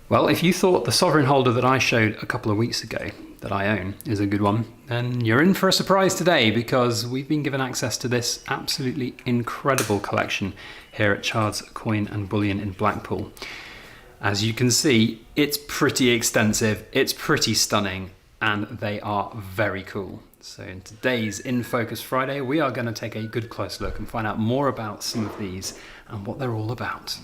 Well, if you thought the sovereign holder that I showed a couple of weeks ago that I own is a good one, then you're in for a surprise today because we've been given access to this absolutely incredible collection here at Chard's Coin and Bullion in Blackpool. As you can see, it's pretty extensive, it's pretty stunning, and they are very cool. So in today's In Focus Friday, we are going to take a good close look and find out more about some of these and what they're all about.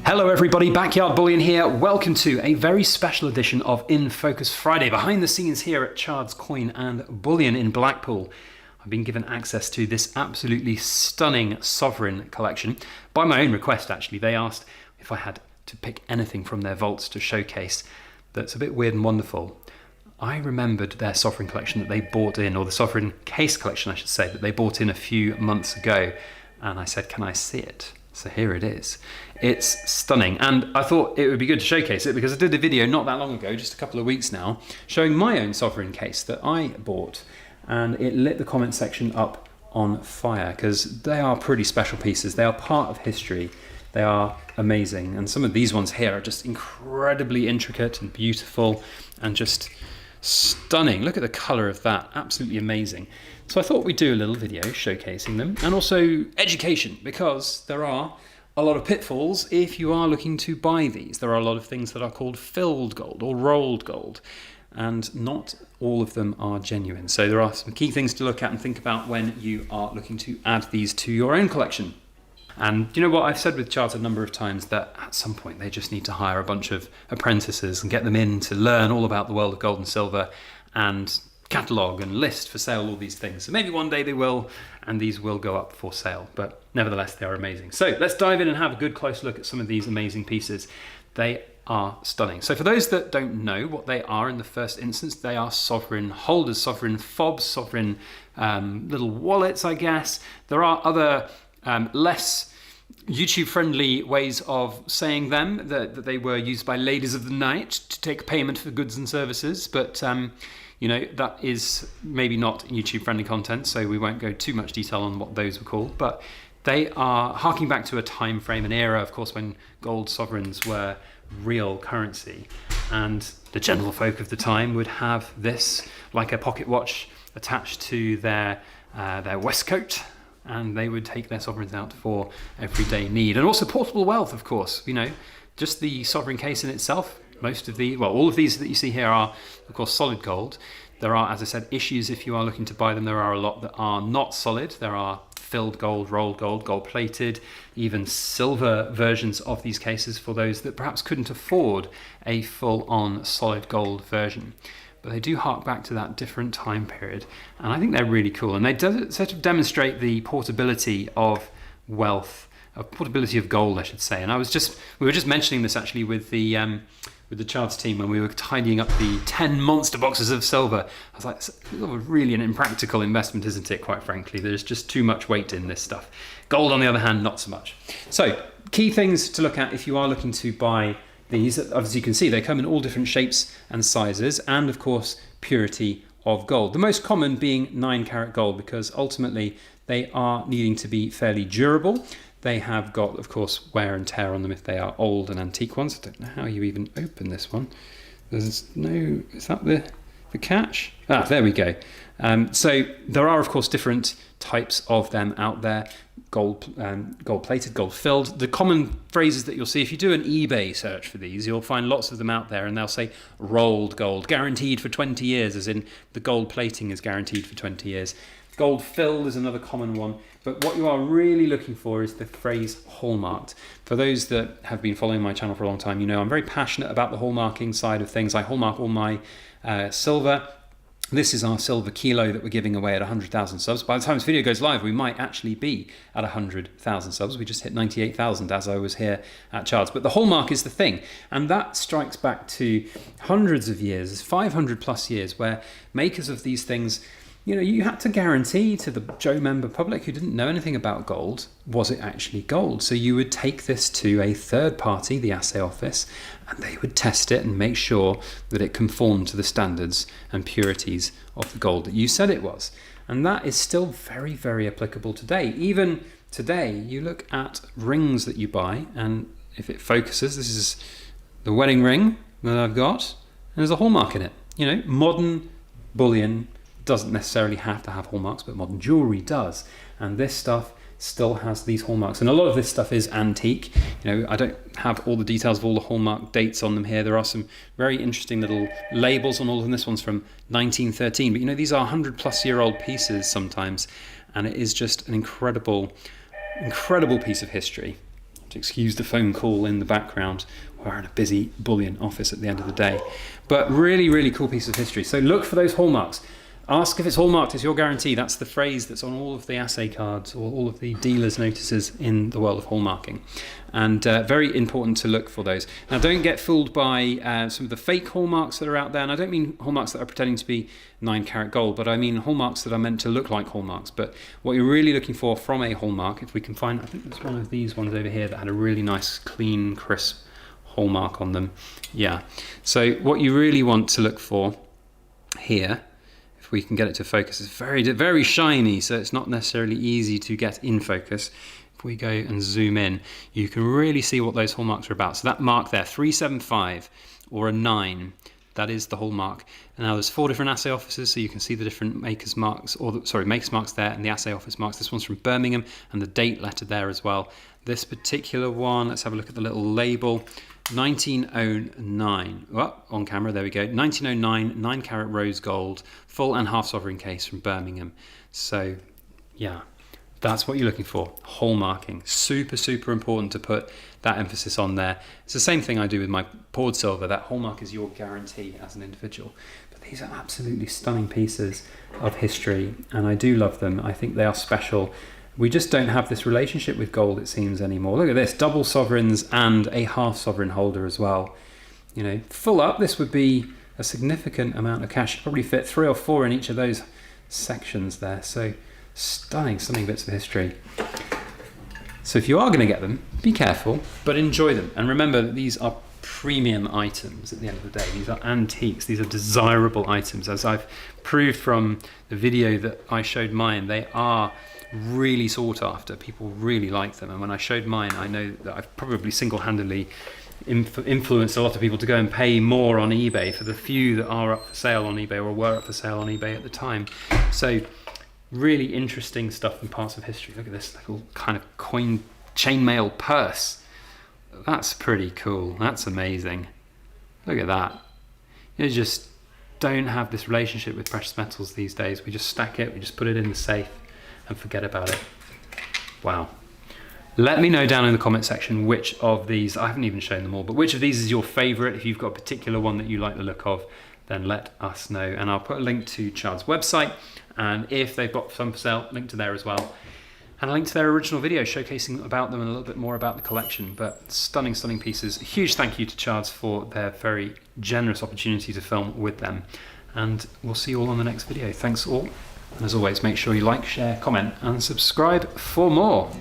Hello everybody, Backyard Bullion here. Welcome to a very special edition of In Focus Friday, behind the scenes here at Chard's Coin and Bullion in Blackpool. I've been given access to this absolutely stunning sovereign collection by my own request actually. They asked if I had to pick anything from their vaults to showcase that's a bit weird and wonderful. I remembered their sovereign collection that they bought in, or the sovereign case collection I should say, that they bought in a few months ago, and I said, can I see it? So here it is. It's stunning, and I thought it would be good to showcase it because I did a video not that long ago, just a couple of weeks now, showing my own sovereign case that I bought, and it lit the comment section up on fire because they are pretty special pieces. They are part of history. They are amazing, and some of these ones here are just incredibly intricate and beautiful and just stunning. Look at the color of that, absolutely amazing. So I thought we'd do a little video showcasing them, and also education, because there are a lot of pitfalls if you are looking to buy these. There are a lot of things that are called filled gold or rolled gold, and not all of them are genuine. So there are some key things to look at and think about when you are looking to add these to your own collection. And you know what, I've said with Chards a number of times that at some point they just need to hire a bunch of apprentices and get them in to learn all about the world of gold and silver and catalogue and list for sale all these things. So maybe one day they will, and these will go up for sale, but nevertheless they are amazing. So let's dive in and have a good close look at some of these amazing pieces. They are stunning. So for those that don't know what they are in the first instance, they are sovereign holders, sovereign fobs, sovereign little wallets, I guess. There are other less YouTube-friendly ways of saying them, that they were used by ladies of the night to take payment for goods and services, but you know, that is maybe not YouTube-friendly content, so we won't go too much detail on what those were called, but they are harking back to a time frame, an era, of course, when gold sovereigns were real currency, and the general folk of the time would have this like a pocket watch attached to their waistcoat, and they would take their sovereigns out for everyday need. And also portable wealth, of course. You know, just the sovereign case in itself, all of these that you see here are, of course, solid gold. There are, as I said, issues if you are looking to buy them. There are a lot that are not solid. There are filled gold, rolled gold, gold plated, even silver versions of these cases for those that perhaps couldn't afford a full-on solid gold version. But they do hark back to that different time period, and I think they're really cool, and they sort of demonstrate the portability of wealth, portability of gold, I should say. And we were just mentioning this actually with the Chards team when we were tidying up the 10 monster boxes of silver. I was like, it's really an impractical investment, isn't it, quite frankly? There's just too much weight in this stuff. Gold, on the other hand, not so much. So key things to look at if you are looking to buy these, as you can see, they come in all different shapes and sizes, and of course purity of gold. The most common being 9-carat gold, because ultimately they are needing to be fairly durable. They have got, of course, wear and tear on them if they are old and antique ones. I don't know how you even open this one. There's no, is that the catch? Ah, there we go. So there are, of course, different types of them out there. Gold plated, gold filled. The common phrases that you'll see if you do an eBay search for these, you'll find lots of them out there, and they'll say rolled gold, guaranteed for 20 years, as in the gold plating is guaranteed for 20 years. Gold filled is another common one, but what you are really looking for is the phrase hallmarked. For those that have been following my channel for a long time, you know I'm very passionate about the hallmarking side of things. I hallmark all my silver. This is our silver kilo that we're giving away at 100,000 subs. By the time this video goes live, we might actually be at 100,000 subs. We just hit 98,000 as I was here at Chards. But the hallmark is the thing. And that strikes back to hundreds of years, 500 plus years, where makers of these things, you know, you had to guarantee to the Joe member public who didn't know anything about gold, was it actually gold? So you would take this to a third party, the assay office, and they would test it and make sure that it conformed to the standards and purities of the gold that you said it was. And that is still very, very applicable today. Even today, you look at rings that you buy, and if it focuses, this is the wedding ring that I've got, and there's a hallmark in it. You know, modern bullion doesn't necessarily have to have hallmarks, but modern jewelry does. And this stuff still has these hallmarks, and a lot of this stuff is antique. You know, I don't have all the details of all the hallmark dates on them here. There are some very interesting little labels on all of them. This one's from 1913, but you know, these are 100-plus-year-old pieces sometimes, and it is just an incredible piece of history. To excuse the phone call in the background, we're in a busy bullion office at the end of the day, but really, really cool piece of history. So look for those hallmarks. Ask if it's hallmarked, it's your guarantee. That's the phrase that's on all of the assay cards or all of the dealer's notices in the world of hallmarking. And very important to look for those. Now, don't get fooled by some of the fake hallmarks that are out there. And I don't mean hallmarks that are pretending to be 9-carat gold, but I mean hallmarks that are meant to look like hallmarks. But what you're really looking for from a hallmark, if we can find, I think there's one of these ones over here that had a really nice, clean, crisp hallmark on them. Yeah. So what you really want to look for here, if we can get it to focus, it's very, very shiny, so it's not necessarily easy to get in focus. If we go and zoom in, you can really see what those hallmarks are about. So that mark there, 375 or a 9, that is the hallmark. And now there's 4 different assay offices, so you can see the different makers marks, makers marks there, and the assay office marks. This one's from Birmingham, and the date letter there as well. This particular one, let's have a look at the little label. 1909, well, on camera, there we go. 1909, 9-carat rose gold, full and half sovereign case from Birmingham. So, yeah, that's what you're looking for. Hallmarking, super, super important to put that emphasis on there. It's the same thing I do with my poured silver. That hallmark is your guarantee as an individual. But these are absolutely stunning pieces of history, and I do love them. I think they are special. We just don't have this relationship with gold, it seems, anymore. Look at this, double sovereigns and a half sovereign holder as well. You know, full up, this would be a significant amount of cash. You'd probably fit 3 or 4 in each of those sections there. So stunning bits of history. So if you are going to get them, be careful, but enjoy them. And remember that these are premium items at the end of the day. These are antiques, these are desirable items. As I've proved from the video that I showed mine, they are really sought after. People really like them, and when I showed mine, I know that I've probably single-handedly influenced a lot of people to go and pay more on eBay for the few that are up for sale on eBay or were up for sale on eBay at the time. So really interesting stuff in parts of history. Look at this little kind of coin chainmail purse. That's pretty cool. That's amazing. Look at that. You just don't have this relationship with precious metals these days. We just stack it, we just put it in the safe and forget about it. Wow. Let me know down in the comment section which of these, I haven't even shown them all, but which of these is your favorite. If you've got a particular one that you like the look of, then let us know. And I'll put a link to Chard's website, and if they've got some for sale, link to there as well. And a link to their original video showcasing about them and a little bit more about the collection. But stunning, stunning pieces. A huge thank you to Chard's for their very generous opportunity to film with them. And we'll see you all on the next video. Thanks all. And as always, make sure you like, share, comment, and subscribe for more.